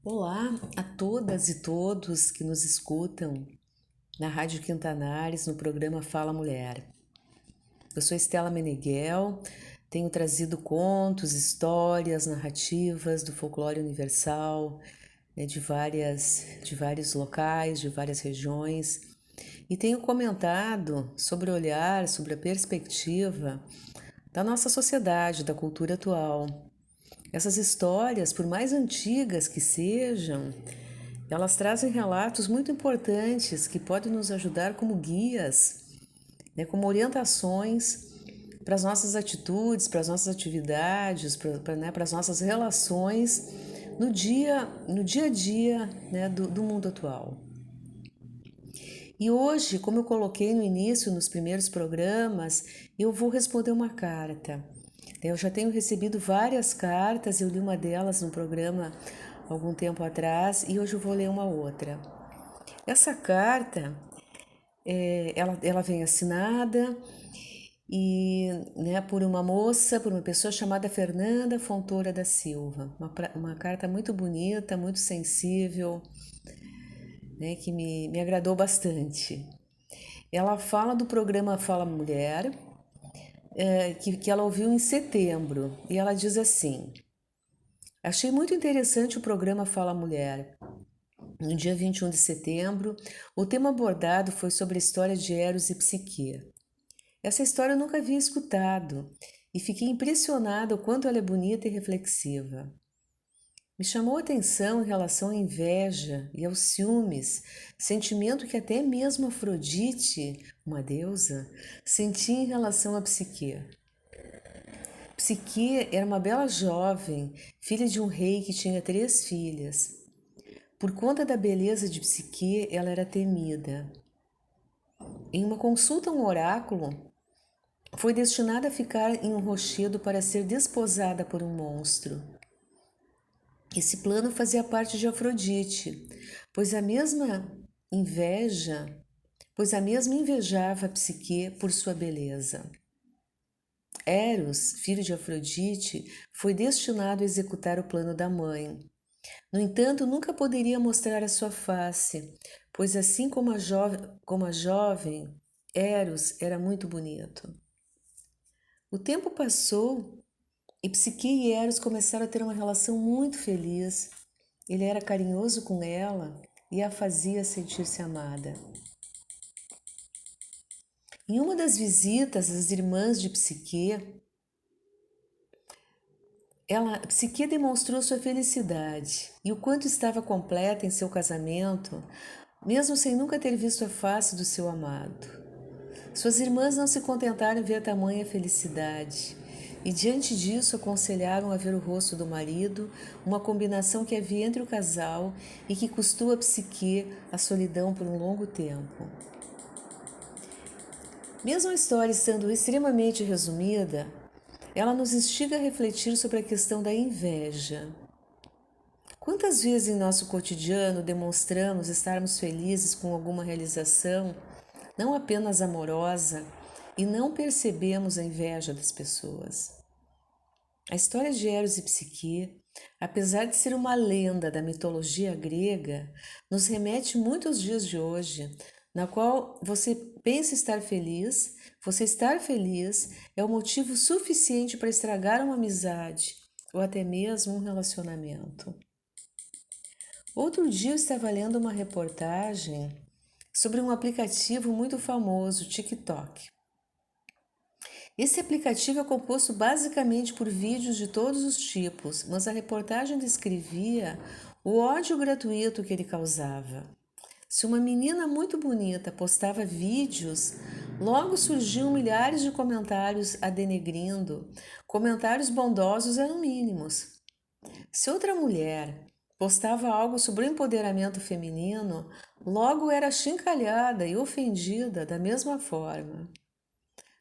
Olá a todas e todos que nos escutam na Rádio Quintanares, no programa Fala Mulher. Eu sou Estela Meneghel, tenho trazido contos, histórias, narrativas do folclore universal, de vários locais, de várias regiões, e tenho comentado sobre o olhar, sobre a perspectiva da nossa sociedade, da cultura atual. Essas histórias, por mais antigas que sejam, elas trazem relatos muito importantes que podem nos ajudar como guias, como orientações para as nossas atitudes, para as nossas atividades, para as nossas relações no dia a dia, do mundo atual. E hoje, como eu coloquei no início, nos primeiros programas, eu vou responder uma carta. Eu já tenho recebido várias cartas, eu li uma delas no programa algum tempo atrás e hoje eu vou ler uma outra. Essa carta, ela vem assinada e, por uma moça, por uma pessoa chamada Fernanda Fontoura da Silva. Uma carta muito bonita, muito sensível, que me agradou bastante. Ela fala do programa Fala Mulher, que ela ouviu em setembro, e ela diz assim: achei muito interessante o programa Fala Mulher. No dia 21 de setembro, o tema abordado foi sobre a história de Eros e Psique. Essa história eu nunca havia escutado e fiquei impressionada o quanto ela é bonita e reflexiva. Me chamou a atenção em relação à inveja e aos ciúmes, sentimento que até mesmo Afrodite, uma deusa, sentia em relação a Psique. Psique era uma bela jovem, filha de um rei que tinha 3 filhas. Por conta da beleza de Psique, ela era temida. Em uma consulta a um oráculo, foi destinada a ficar em um rochedo para ser desposada por um monstro. Esse plano fazia parte de Afrodite, pois a mesma inveja, pois a mesma invejava Psique por sua beleza. Eros, filho de Afrodite, foi destinado a executar o plano da mãe. No entanto, nunca poderia mostrar a sua face, pois assim como a jovem, Eros era muito bonito. O tempo passou e Psique e Eros começaram a ter uma relação muito feliz. Ele era carinhoso com ela e a fazia sentir-se amada. Em uma das visitas às irmãs de Psique, Psique demonstrou sua felicidade e o quanto estava completa em seu casamento, mesmo sem nunca ter visto a face do seu amado. Suas irmãs não se contentaram em ver tamanha felicidade e, diante disso, aconselharam a ver o rosto do marido, uma combinação que havia entre o casal e que custou a Psique a solidão por um longo tempo. Mesmo a história estando extremamente resumida, ela nos instiga a refletir sobre a questão da inveja. Quantas vezes em nosso cotidiano demonstramos estarmos felizes com alguma realização, não apenas amorosa, e não percebemos a inveja das pessoas? A história de Eros e Psique, apesar de ser uma lenda da mitologia grega, nos remete muito aos dias de hoje, na qual você estar feliz é o motivo suficiente para estragar uma amizade ou até mesmo um relacionamento. Outro dia eu estava lendo uma reportagem sobre um aplicativo muito famoso, TikTok. Esse aplicativo é composto basicamente por vídeos de todos os tipos, mas a reportagem descrevia o ódio gratuito que ele causava. Se uma menina muito bonita postava vídeos, logo surgiam milhares de comentários a denegrindo. Comentários bondosos eram mínimos. Se outra mulher postava algo sobre o empoderamento feminino, logo era achincalhada e ofendida da mesma forma.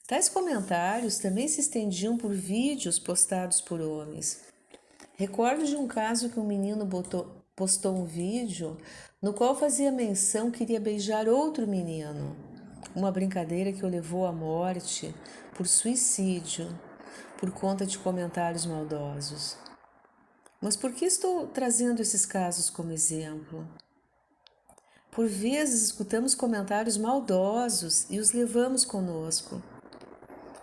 Tais comentários também se estendiam por vídeos postados por homens. Recordo de um caso que um menino postou um vídeo no qual fazia menção que iria beijar outro menino, uma brincadeira que o levou à morte por suicídio, por conta de comentários maldosos. Mas por que estou trazendo esses casos como exemplo? Por vezes escutamos comentários maldosos e os levamos conosco.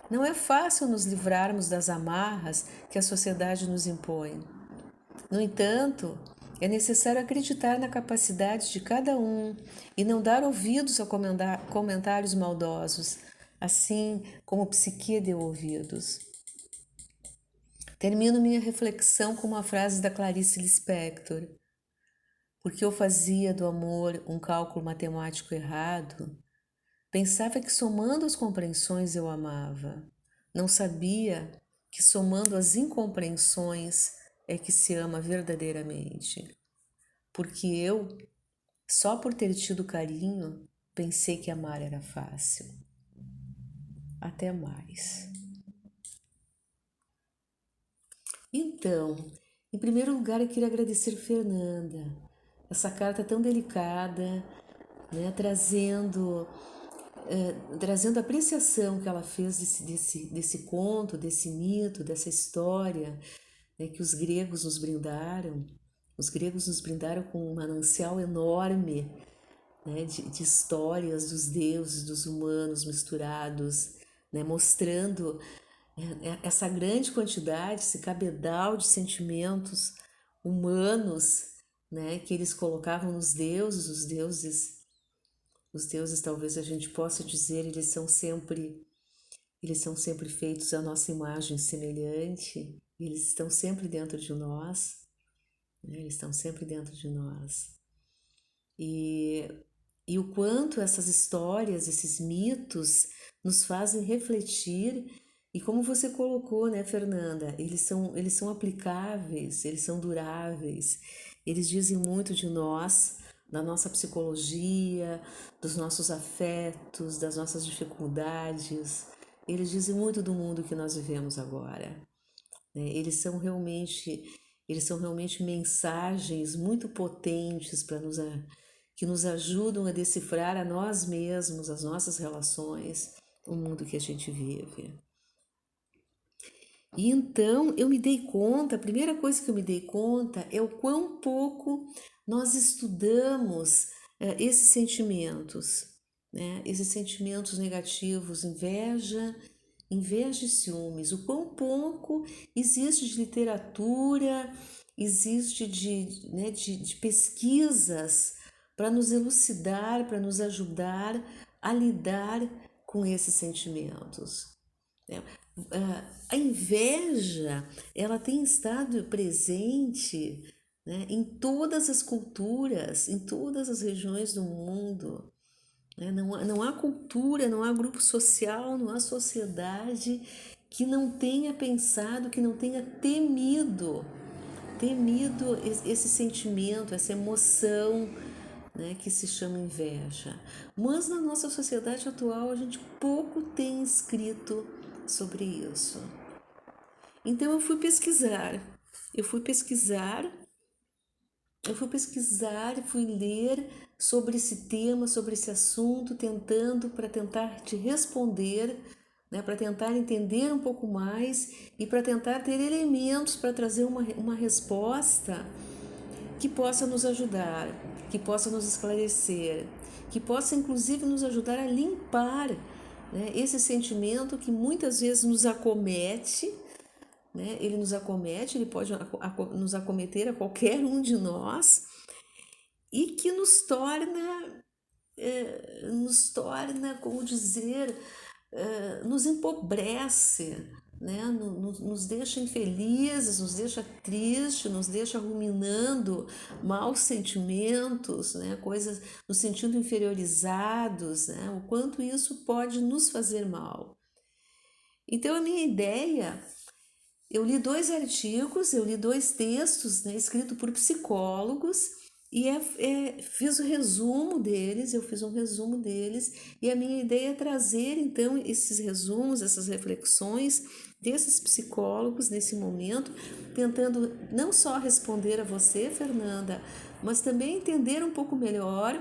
Não é fácil nos livrarmos das amarras que a sociedade nos impõe. No entanto, é necessário acreditar na capacidade de cada um e não dar ouvidos a comentários maldosos, assim como Psique deu ouvidos. Termino minha reflexão com uma frase da Clarice Lispector. Porque eu fazia do amor um cálculo matemático errado, pensava que somando as compreensões eu amava. Não sabia que somando as incompreensões é que se ama verdadeiramente. Porque eu, só por ter tido carinho, pensei que amar era fácil. Até mais. Então, em primeiro lugar, eu queria agradecer Fernanda, essa carta tão delicada, né, trazendo a apreciação que ela fez desse conto, desse mito, dessa história, né, que os gregos nos brindaram. Os gregos nos brindaram com um manancial enorme, né, de histórias dos deuses, dos humanos misturados, né, mostrando essa grande quantidade, esse cabedal de sentimentos humanos, né, que eles colocavam nos deuses. Os deuses, talvez a gente possa dizer, eles são sempre feitos à nossa imagem semelhante, eles estão sempre dentro de nós, né? Eles estão sempre dentro de nós. E, e o quanto essas histórias, esses mitos, nos fazem refletir, e como você colocou, né, Fernanda, eles são aplicáveis, eles são duráveis, eles dizem muito de nós, da nossa psicologia, dos nossos afetos, das nossas dificuldades. Eles dizem muito do mundo que nós vivemos agora, né? Eles são realmente mensagens muito potentes que nos ajudam a decifrar a nós mesmos, as nossas relações, o mundo que a gente vive. E então eu me dei conta, a primeira coisa que eu me dei conta é o quão pouco nós estudamos esses sentimentos, né? Esses sentimentos negativos, inveja e ciúmes, o quão pouco existe de literatura, existe de pesquisas para nos elucidar, para nos ajudar a lidar com esses sentimentos, né? A inveja, ela tem estado presente, né, em todas as culturas, em todas as regiões do mundo, né? Não há cultura, não há grupo social, não há sociedade que não tenha pensado, que não tenha temido esse sentimento, essa emoção, né, que se chama inveja. Mas na nossa sociedade atual a gente pouco tem escrito sobre isso. Então eu fui pesquisar, e fui ler sobre esse tema, sobre esse assunto, para tentar te responder, né, para tentar entender um pouco mais e para tentar ter elementos para trazer uma resposta que possa nos ajudar, que possa nos esclarecer, que possa inclusive nos ajudar a limpar, né, esse sentimento que muitas vezes nos acomete, né? Ele pode nos acometer a qualquer um de nós e que como dizer, nos empobrece, né? Nos deixa infelizes, nos deixa tristes, nos deixa ruminando maus sentimentos, né? Coisas nos sentindo inferiorizados, né? O quanto isso pode nos fazer mal. Então, a minha ideia, eu li 2 artigos, eu li 2 textos, né, escritos por psicólogos e fiz o resumo deles, eu fiz um resumo deles e a minha ideia é trazer então esses resumos, essas reflexões desses psicólogos nesse momento, tentando não só responder a você, Fernanda, mas também entender um pouco melhor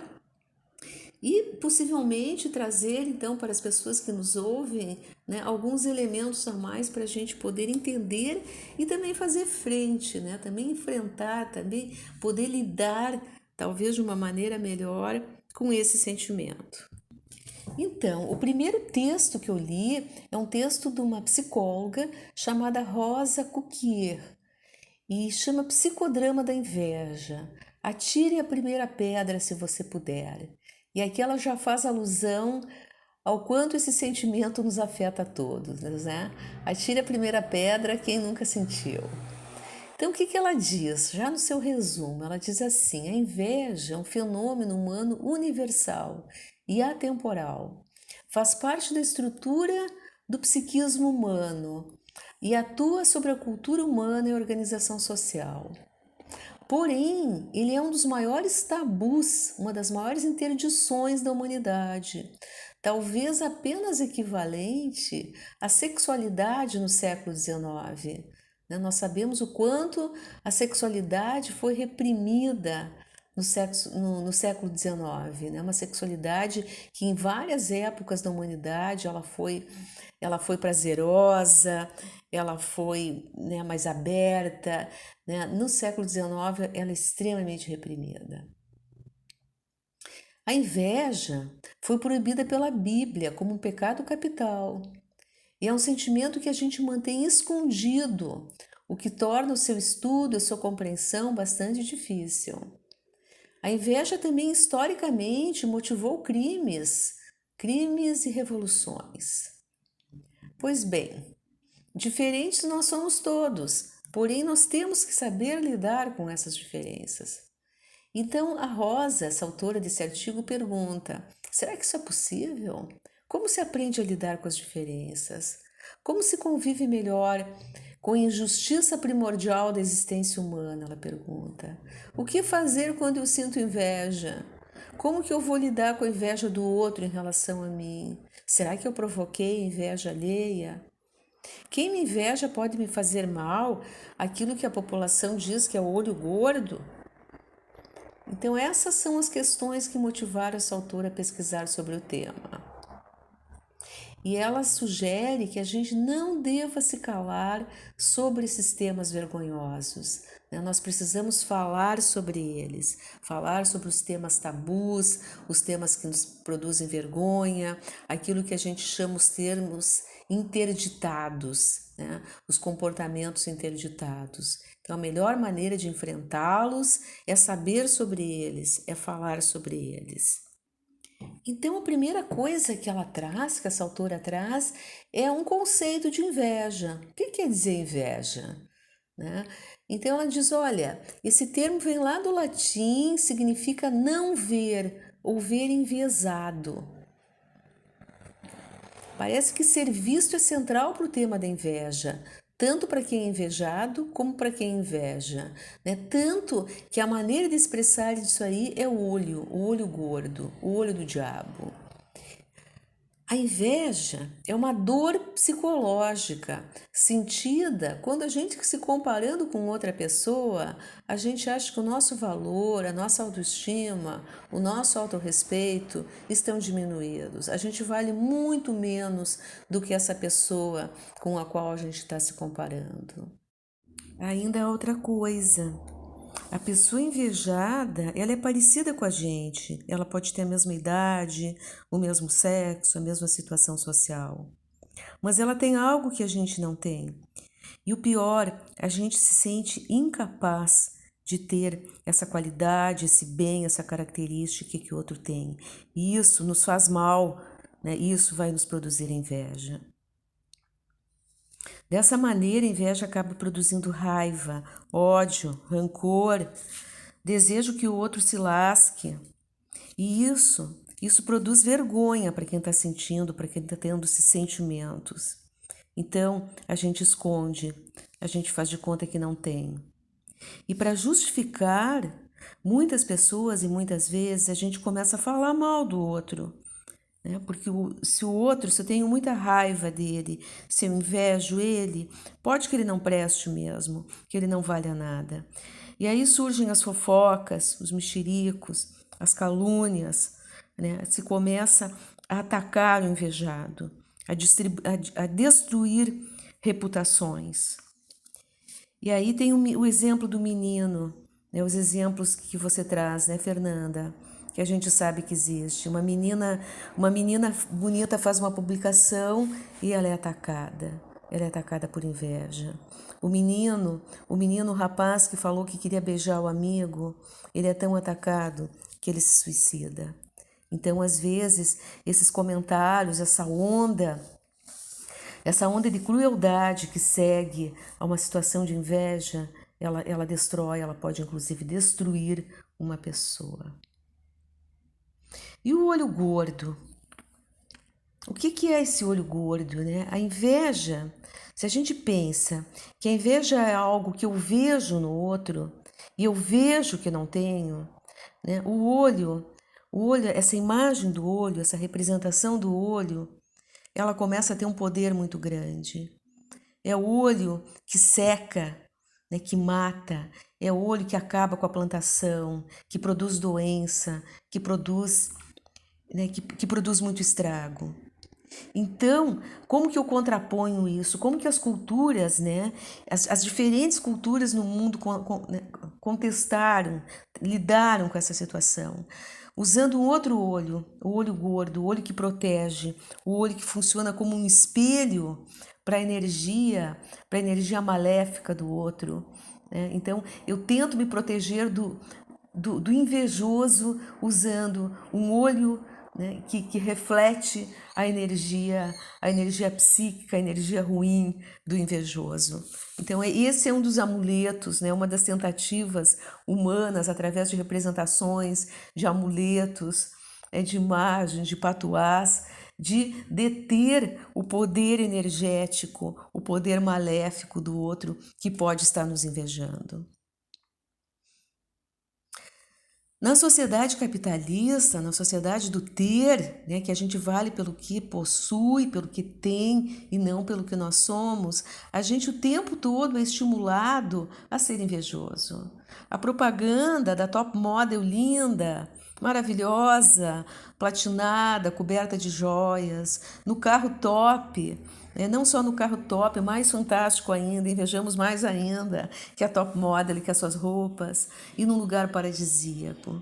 e possivelmente trazer então para as pessoas que nos ouvem, né, alguns elementos a mais para a gente poder entender e também fazer frente, né, também enfrentar, também poder lidar talvez de uma maneira melhor com esse sentimento. Então, o primeiro texto que eu li é um texto de uma psicóloga chamada Rosa Cuquier e chama Psicodrama da Inveja. Atire a primeira pedra se você puder. E aqui ela já faz alusão ao quanto esse sentimento nos afeta a todos, né? Atire a primeira pedra quem nunca sentiu. Então, o que ela diz? Já no seu resumo, ela diz assim: a inveja é um fenômeno humano universal e atemporal. Faz parte da estrutura do psiquismo humano e atua sobre a cultura humana e a organização social. Porém, ele é um dos maiores tabus, uma das maiores interdições da humanidade, talvez apenas equivalente à sexualidade no século XIX. Nós sabemos o quanto a sexualidade foi reprimida no século XIX, né? Uma sexualidade que em várias épocas da humanidade ela foi prazerosa, ela foi, né, mais aberta, né? No século XIX ela é extremamente reprimida. A inveja foi proibida pela Bíblia como um pecado capital. E é um sentimento que a gente mantém escondido, o que torna o seu estudo e a sua compreensão bastante difícil. A inveja também historicamente motivou crimes e revoluções. Pois bem, diferentes nós somos todos, porém nós temos que saber lidar com essas diferenças. Então a Rosa, essa autora desse artigo, pergunta: será que isso é possível? Como se aprende a lidar com as diferenças? Como se convive melhor com a injustiça primordial da existência humana? Ela pergunta. O que fazer quando eu sinto inveja? Como que eu vou lidar com a inveja do outro em relação a mim? Será que eu provoquei inveja alheia? Quem me inveja pode me fazer mal? Aquilo que a população diz que é o olho gordo? Então, essas são as questões que motivaram essa autora a pesquisar sobre o tema. E ela sugere que a gente não deva se calar sobre esses temas vergonhosos. Nós precisamos falar sobre eles, falar sobre os temas tabus, os temas que nos produzem vergonha, aquilo que a gente chama os termos interditados, né? Os comportamentos interditados. Então, a melhor maneira de enfrentá-los é saber sobre eles, é falar sobre eles. Então, a primeira coisa que ela traz, que essa autora traz, é um conceito de inveja. O que quer dizer inveja? Né? Então, ela diz: olha, esse termo vem lá do latim, significa não ver ou ver enviesado. Parece que ser visto é central para o tema da inveja, tanto para quem é invejado como para quem inveja, né? Tanto que a maneira de expressar isso aí é o olho gordo, o olho do diabo. A inveja é uma dor psicológica sentida quando a gente se comparando com outra pessoa, a gente acha que o nosso valor, a nossa autoestima, o nosso autorrespeito estão diminuídos. A gente vale muito menos do que essa pessoa com a qual a gente está se comparando. Ainda há outra coisa. A pessoa invejada, ela é parecida com a gente. Ela pode ter a mesma idade, o mesmo sexo, a mesma situação social. Mas ela tem algo que a gente não tem. E o pior, a gente se sente incapaz de ter essa qualidade, esse bem, essa característica que o outro tem. E isso nos faz mal, né? Isso vai nos produzir inveja. Dessa maneira, a inveja acaba produzindo raiva, ódio, rancor, desejo que o outro se lasque. E isso produz vergonha para quem está sentindo, para quem está tendo esses sentimentos. Então, a gente esconde, a gente faz de conta que não tem. E para justificar, muitas pessoas e muitas vezes a gente começa a falar mal do outro. Porque se eu tenho muita raiva dele, se eu invejo ele, pode que ele não preste mesmo, que ele não valha nada. E aí surgem as fofocas, os mexericos, as calúnias, né? Se começa a atacar o invejado, a destruir reputações. E aí tem o exemplo do menino, né? Os exemplos que você traz, né, Fernanda? Que a gente sabe que existe. Uma menina bonita faz uma publicação e ela é atacada. Ela é atacada por inveja. O rapaz que falou que queria beijar o amigo, ele é tão atacado que ele se suicida. Então, às vezes, esses comentários, essa onda de crueldade que segue a uma situação de inveja, ela destrói, ela pode inclusive destruir uma pessoa. E o olho gordo? O que é esse olho gordo, né? A inveja, se a gente pensa que a inveja é algo que eu vejo no outro e eu vejo que não tenho, né? O olho, essa imagem do olho, essa representação do olho, ela começa a ter um poder muito grande. É o olho que seca, né, que mata, é o olho que acaba com a plantação, que produz doença, que produz, né, que produz muito estrago. Então, como que eu contraponho isso? Como que as culturas, né, as diferentes culturas no mundo contestaram, lidaram com essa situação? Usando um outro olho, o olho gordo, o olho que protege, o olho que funciona como um espelho para a energia maléfica do outro, né? Então, eu tento me proteger do invejoso usando um olho, né, que reflete a energia psíquica, a energia ruim do invejoso. Então, esse é um dos amuletos, né, uma das tentativas humanas, através de representações, de amuletos, de imagens, de patuás, de deter o poder energético, o poder maléfico do outro que pode estar nos invejando. Na sociedade capitalista, na sociedade do ter, né, que a gente vale pelo que possui, pelo que tem e não pelo que nós somos, a gente o tempo todo é estimulado a ser invejoso. A propaganda da top model linda, maravilhosa, platinada, coberta de joias, no carro top, não só no carro top, mais fantástico ainda, invejamos mais ainda que a top model, que as suas roupas, e num lugar paradisíaco.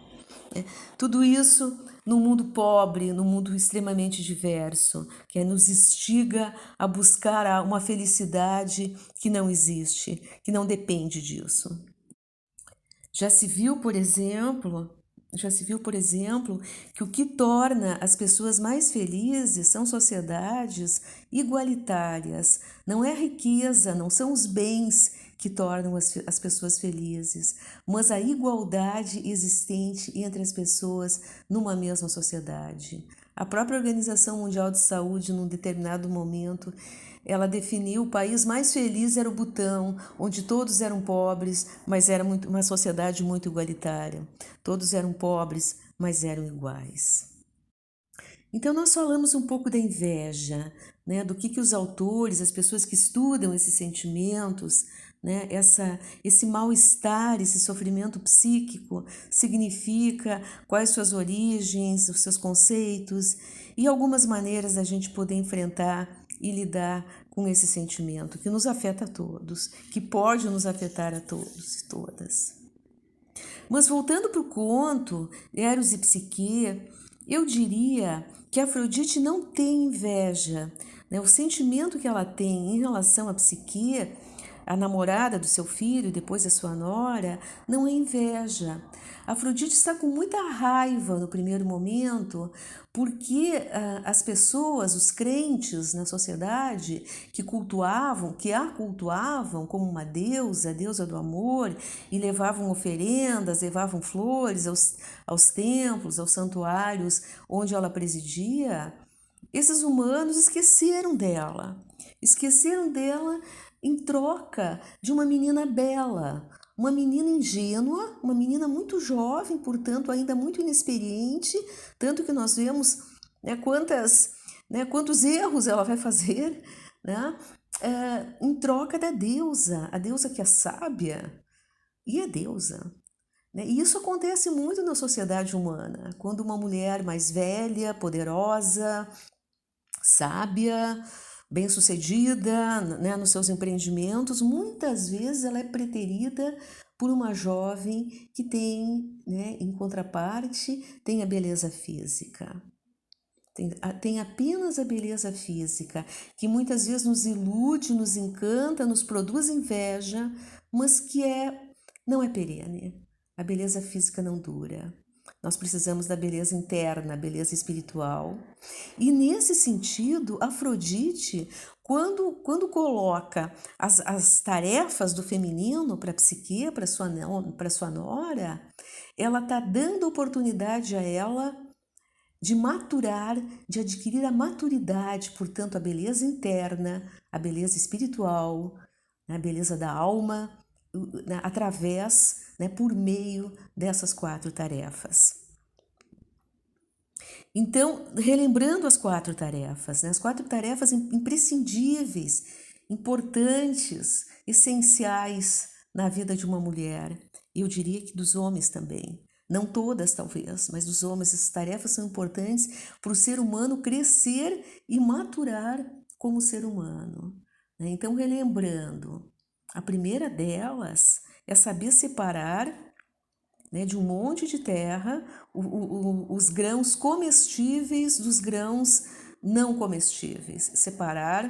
Tudo isso num mundo pobre, num mundo extremamente diverso, que nos instiga a buscar uma felicidade que não existe, que não depende disso. Já se viu, por exemplo, que o que torna as pessoas mais felizes são sociedades igualitárias. Não é a riqueza, não são os bens que tornam as pessoas felizes, mas a igualdade existente entre as pessoas numa mesma sociedade. A própria Organização Mundial de Saúde, num determinado momento, ela definiu o país mais feliz era o Butão, onde todos eram pobres, mas era uma sociedade muito igualitária. Todos eram pobres, mas eram iguais. Então nós falamos um pouco da inveja, né, do que os autores, as pessoas que estudam esses sentimentos, né, esse mal-estar, esse sofrimento psíquico significa, quais suas origens, os seus conceitos e algumas maneiras da gente poder enfrentar e lidar com esse sentimento que nos afeta a todos, que pode nos afetar a todos e todas. Mas voltando para o conto, Eros e Psique, eu diria que Afrodite não tem inveja, né? O sentimento que ela tem em relação a Psique, a namorada do seu filho e depois a sua nora, não é inveja. Afrodite está com muita raiva no primeiro momento, porque as pessoas, os crentes na sociedade que a cultuavam como uma deusa, a deusa do amor, e levavam oferendas, levavam flores aos templos, aos santuários onde ela presidia, esses humanos esqueceram dela em troca de uma menina bela, uma menina ingênua, uma menina muito jovem, portanto ainda muito inexperiente, tanto que nós vemos, né, quantos erros ela vai fazer, né, em troca da deusa, a deusa que é sábia e é deusa. né? E isso acontece muito na sociedade humana, quando uma mulher mais velha, poderosa, sábia, bem-sucedida, né, nos seus empreendimentos, muitas vezes ela é preterida por uma jovem que tem, né, em contraparte, tem a beleza física. Tem apenas a beleza física, que muitas vezes nos ilude, nos encanta, nos produz inveja, mas que não é perene. A beleza física não dura. Nós precisamos da beleza interna, a beleza espiritual. E nesse sentido, Afrodite, quando coloca as tarefas do feminino para a psique, para sua nora, ela está dando oportunidade a ela de maturar, de adquirir a maturidade, portanto, a beleza interna, a beleza espiritual, a beleza da alma, através, né, por meio dessas 4 tarefas. Então, relembrando as 4 tarefas, né, as 4 tarefas imprescindíveis, importantes, essenciais na vida de uma mulher, e eu diria que dos homens também. Não todas, talvez, mas dos homens, essas tarefas são importantes para o ser humano crescer e maturar como ser humano. Então, relembrando, a primeira delas é saber separar, né, de um monte de terra os grãos comestíveis dos grãos não comestíveis. Separar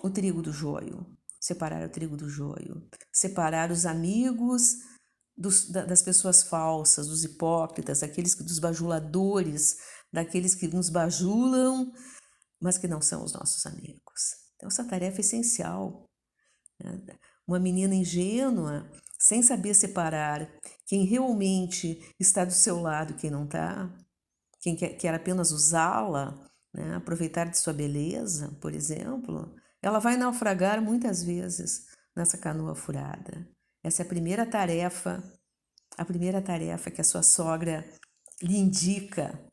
o trigo do joio. Separar o trigo do joio. Separar os amigos das pessoas falsas, dos hipócritas, dos bajuladores, daqueles que nos bajulam, mas que não são os nossos amigos. Então, essa tarefa é essencial. Né? Uma menina ingênua, sem saber separar quem realmente está do seu lado e quem não está, quem quer apenas usá-la, né? Aproveitar de sua beleza, por exemplo, ela vai naufragar muitas vezes nessa canoa furada. Essa é a primeira tarefa que a sua sogra lhe indica,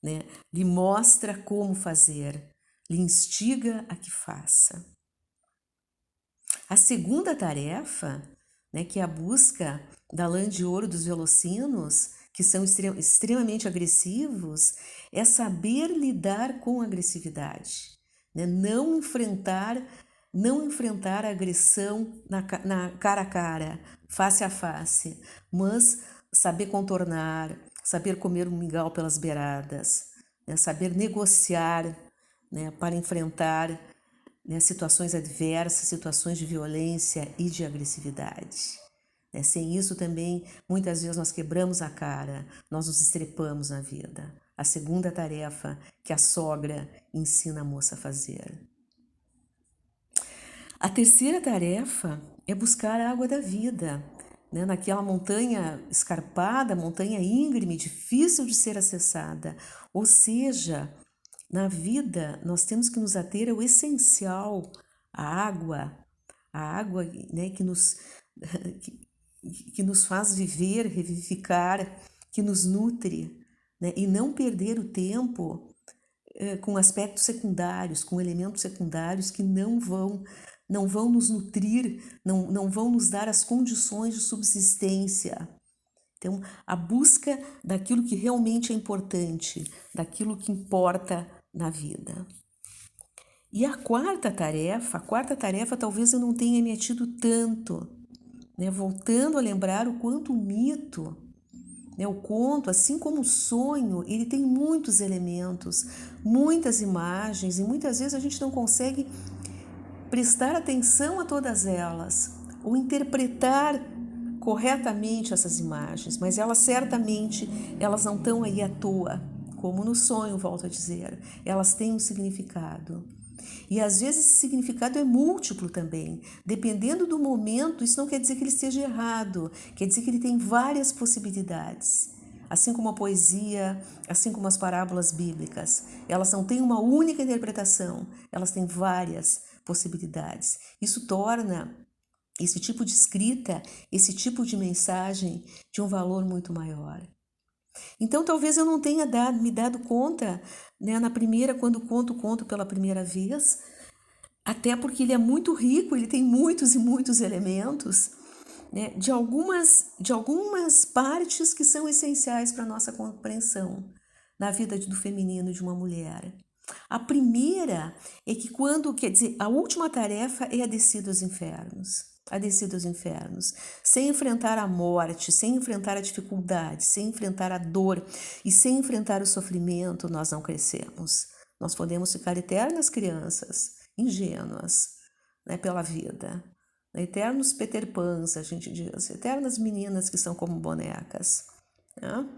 né? Lhe mostra como fazer, lhe instiga a que faça. A segunda tarefa, né, que é a busca da lã de ouro dos velocinos, que são extremamente agressivos, é saber lidar com a agressividade, né? Não enfrentar a agressão na cara a cara, face a face, mas saber contornar, saber comer um mingau pelas beiradas, né? Saber negociar, né, para enfrentar, né, situações adversas, situações de violência e de agressividade. Né? Sem isso também, muitas vezes nós quebramos a cara, nós nos estrepamos na vida. A segunda tarefa que a sogra ensina a moça a fazer. A terceira tarefa é buscar a água da vida, né? Naquela montanha escarpada, montanha íngreme, difícil de ser acessada. Ou seja, na vida nós temos que nos ater ao essencial, a água, né, que nos faz viver, revivificar, que nos nutre, né, e não perder o tempo com aspectos secundários, com elementos secundários que não vão nos nutrir, não vão nos dar as condições de subsistência. Então, a busca daquilo que realmente é importante, daquilo que importa na vida. E a quarta tarefa talvez eu não tenha me atido tanto, né? Voltando a lembrar o quanto o mito, né, o conto, assim como o sonho, ele tem muitos elementos, muitas imagens, e muitas vezes a gente não consegue prestar atenção a todas elas, ou interpretar corretamente essas imagens, mas elas não estão aí à toa, como no sonho, volto a dizer, elas têm um significado. E às vezes esse significado é múltiplo também. Dependendo do momento, isso não quer dizer que ele esteja errado, quer dizer que ele tem várias possibilidades. Assim como a poesia, assim como as parábolas bíblicas, elas não têm uma única interpretação, elas têm várias possibilidades. Isso torna esse tipo de escrita, esse tipo de mensagem de um valor muito maior. Então, talvez eu não tenha me dado conta, né, na primeira, quando conto o conto pela primeira vez, até porque ele é muito rico, ele tem muitos e muitos elementos, né, de algumas partes que são essenciais para a nossa compreensão na vida do feminino de uma mulher. A primeira é que quer dizer, a última tarefa é a descida aos infernos. A descida aos infernos. Sem enfrentar a morte, sem enfrentar a dificuldade, sem enfrentar a dor e sem enfrentar o sofrimento, nós não crescemos. Nós podemos ficar eternas crianças, ingênuas, né, pela vida. Eternos Peter Pans, a gente diz, eternas meninas que são como bonecas, né?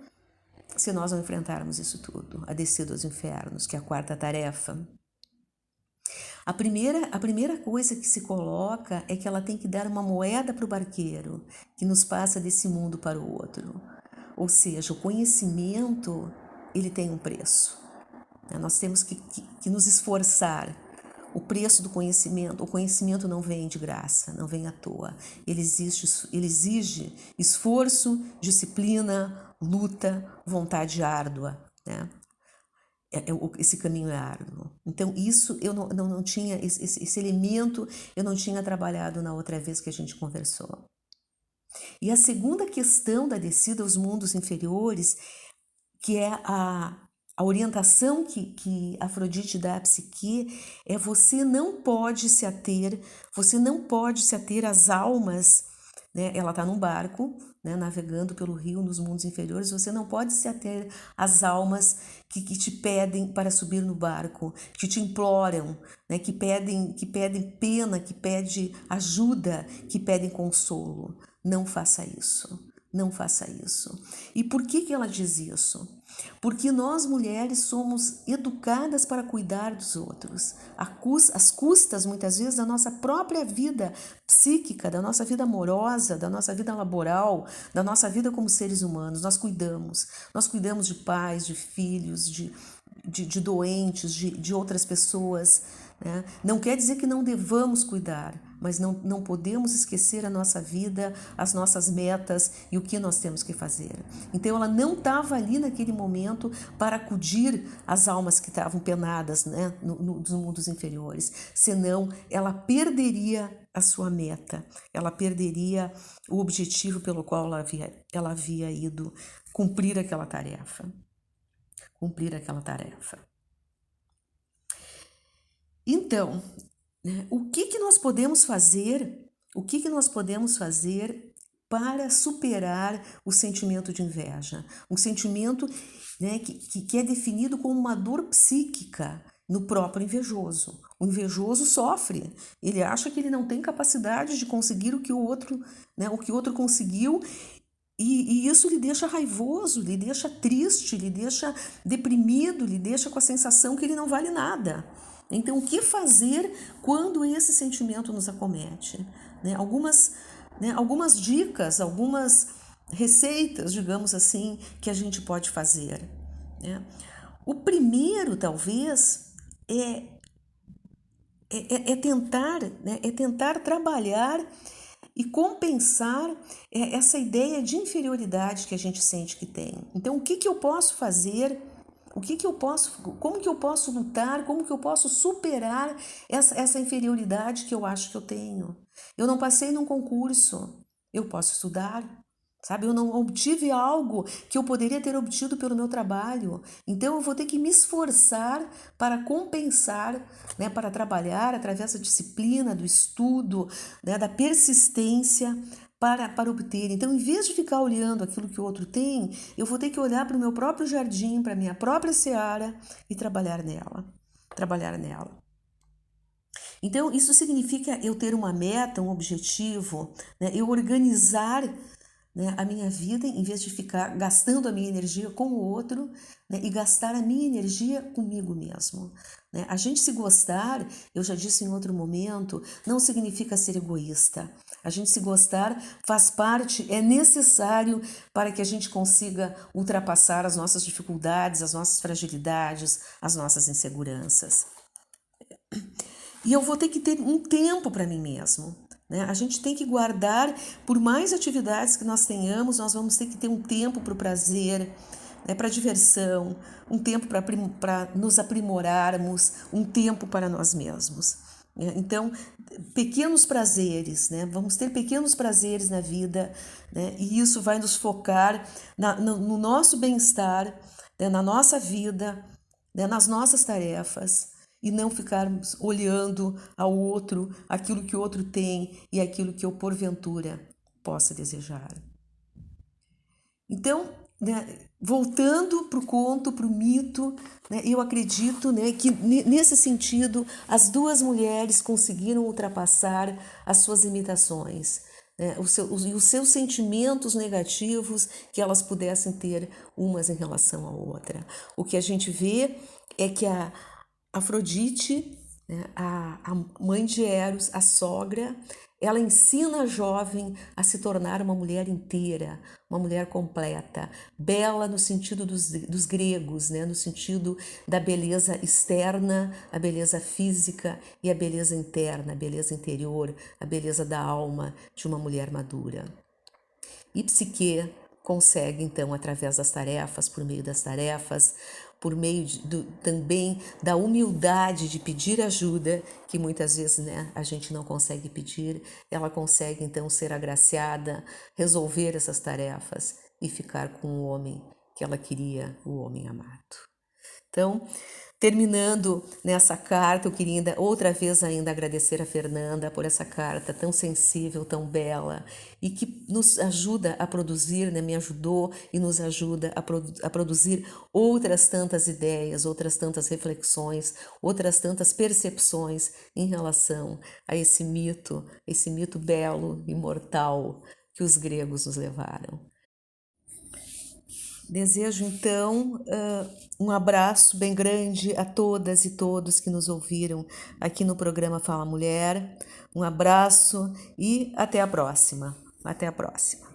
Se nós não enfrentarmos isso tudo, a descida aos infernos, que é a quarta tarefa. A primeira coisa que se coloca é que ela tem que dar uma moeda para o barqueiro, que nos passa desse mundo para o outro. Ou seja, o conhecimento, ele tem um preço. Nós temos que nos esforçar. O preço do conhecimento, o conhecimento não vem de graça, não vem à toa. Ele exige esforço, disciplina, luta, vontade árdua, né? Esse caminho é árduo. Então, isso eu não tinha, esse elemento eu não tinha trabalhado na outra vez que a gente conversou. E a segunda questão da descida aos mundos inferiores, que é a orientação que Afrodite dá à psique, é você não pode se ater às almas, né? Ela está num barco, né, navegando pelo rio nos mundos inferiores, você não pode se ater às almas que te pedem para subir no barco, que te imploram, né, que pedem pena, que pedem ajuda, que pedem consolo. Não faça isso. Não faça isso. E por que ela diz isso? Porque nós mulheres somos educadas para cuidar dos outros, às custas, muitas vezes, da nossa própria vida psíquica, da nossa vida amorosa, da nossa vida laboral, da nossa vida como seres humanos. Nós cuidamos de pais, de filhos, de doentes, de outras pessoas, né? Não quer dizer que não devamos cuidar, mas não podemos esquecer a nossa vida, as nossas metas e o que nós temos que fazer. Então ela não estava ali naquele momento para acudir as almas que estavam penadas, né, nos mundos inferiores, senão ela perderia a sua meta, ela perderia o objetivo pelo qual ela havia ido cumprir aquela tarefa. Então, né, o que nós podemos fazer? O que nós podemos fazer para superar o sentimento de inveja? Um sentimento, né, que é definido como uma dor psíquica no próprio invejoso. O invejoso sofre, ele acha que ele não tem capacidade de conseguir o que o outro, né, conseguiu. E isso lhe deixa raivoso, lhe deixa triste, lhe deixa deprimido, lhe deixa com a sensação que ele não vale nada. Então, o que fazer quando esse sentimento nos acomete? Né? Algumas dicas, algumas receitas, digamos assim, que a gente pode fazer. Né? O primeiro, talvez, tentar trabalhar e compensar essa ideia de inferioridade que a gente sente que tem. Então, o que eu posso fazer? Como que eu posso lutar? Como que eu posso superar essa inferioridade que eu acho que eu tenho? Eu não passei num concurso, eu posso estudar, sabe? Eu não obtive algo que eu poderia ter obtido pelo meu trabalho. Então, eu vou ter que me esforçar para compensar, né? Para trabalhar através da disciplina, do estudo, né? Da persistência, para obter. Então, em vez de ficar olhando aquilo que o outro tem, eu vou ter que olhar para o meu próprio jardim, para a minha própria seara e trabalhar nela. Então, isso significa eu ter uma meta, um objetivo, né? Eu organizar, né, a minha vida, em vez de ficar gastando a minha energia com o outro, né, e gastar a minha energia comigo mesmo. Né? A gente se gostar, eu já disse em outro momento, não significa ser egoísta. A gente se gostar faz parte, é necessário para que a gente consiga ultrapassar as nossas dificuldades, as nossas fragilidades, as nossas inseguranças. E eu vou ter que ter um tempo para mim mesmo. Né? A gente tem que guardar, por mais atividades que nós tenhamos, nós vamos ter que ter um tempo para o prazer, né? Para a diversão, um tempo para nos aprimorarmos, um tempo para nós mesmos. Então, pequenos prazeres, né? Vamos ter pequenos prazeres na vida, né? E isso vai nos focar no nosso bem-estar, né? Na nossa vida, né? Nas nossas tarefas, e não ficarmos olhando ao outro, aquilo que o outro tem e aquilo que eu, porventura, possa desejar. Então, né, voltando para o conto, para o mito, né, eu acredito, né, que nesse sentido as duas mulheres conseguiram ultrapassar as suas limitações, né, os seus sentimentos negativos que elas pudessem ter umas em relação à outra. O que a gente vê é que a Afrodite, né, a mãe de Eros, a sogra, ela ensina a jovem a se tornar uma mulher inteira, uma mulher completa, bela no sentido dos gregos, né? No sentido da beleza externa, a beleza física e a beleza interna, a beleza interior, a beleza da alma de uma mulher madura. E Psique consegue, então, através das tarefas, por meio das tarefas, por meio também da humildade de pedir ajuda, que muitas vezes, né, a gente não consegue pedir, ela consegue então ser agraciada, resolver essas tarefas e ficar com o homem que ela queria, o homem amado. Então, terminando nessa carta, eu queria outra vez ainda agradecer a Fernanda por essa carta tão sensível, tão bela e que nos ajuda a produzir, né, me ajudou e nos ajuda a produzir outras tantas ideias, outras tantas reflexões, outras tantas percepções em relação a esse mito belo, imortal que os gregos nos levaram. Desejo então um abraço bem grande a todas e todos que nos ouviram aqui no programa Fala Mulher. Um abraço e até a próxima. Até a próxima.